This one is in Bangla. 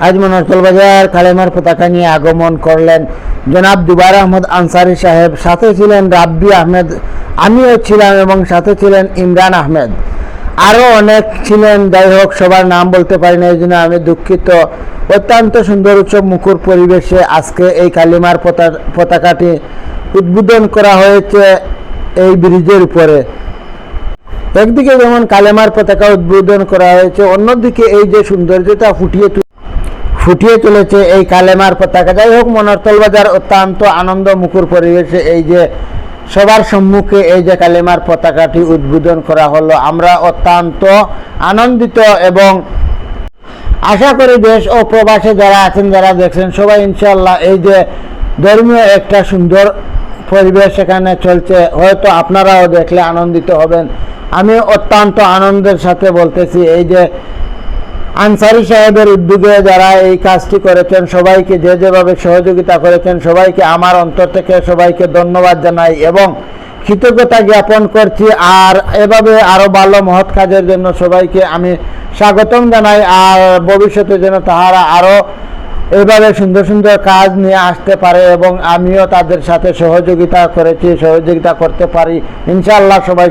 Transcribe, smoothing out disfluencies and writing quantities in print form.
আজ মনোহরতল বাজার কালেমার পতাকা নিয়ে আগমন করলেন জনাব দুবাইর আহমদ আনসারী সাহেব, সাথে ছিলেন রাব্বি আহমেদ, আমিও ছিলাম এবং সাথে ছিলেন ইমরান আহমেদ, আরও অনেক ছিলেন। যাই হোক, সবার নাম বলতে পারি না, এই জন্য আমি দুঃখিত। অত্যন্ত সুন্দর উৎসব মুখর পরিবেশে আজকে এই কালিমার পতাকাটি উদ্বোধন করা হয়েছে এই ব্রিজের উপরে। একদিকে যেমন কালেমার পতাকা উদ্বোধন করা হয়েছে, অন্যদিকে এই যে সৌন্দর্যতা ফুটিয়ে তুলেছে এই কালেমার পতাকা। যাই হোক, মনোহরতল বাজার অত্যন্ত আনন্দ মুখর পরিবেশে এই যে সবার সম্মুখে এই যে কালেমার পতাকাটি উদ্বোধন করা হলো, আমরা অত্যন্ত আনন্দিত এবং আশা করি দেশ ও প্রবাসে যারা আছেন, যারা দেখছেন, সবাই ইনশাআল্লাহ এই যে ধর্মীয় একটা সুন্দর পরিবেশ এখানে চলছে, হয়তো আপনারাও দেখলে আনন্দিত হবেন। আমি অত্যন্ত আনন্দের সাথে বলতেছি, এই যে আনসারী সাহেবের উদ্যোগে যারা এই কাজটি করেছেন, সবাইকে যে যেভাবে সহযোগিতা করেছেন, সবাইকে আমার অন্তর থেকে সবাইকে ধন্যবাদ জানাই এবং কৃতজ্ঞতা জ্ঞাপন করছি। আর এভাবে আরও ভালো মহৎ কাজের জন্য সবাইকে আমি স্বাগতম জানাই। আর ভবিষ্যতে যেন তাহারা আরও এভাবে সুন্দর সুন্দর কাজ নিয়ে আসতে পারে এবং আমিও তাদের সাথে সহযোগিতা করতে পারি ইনশাআল্লাহ। সবাই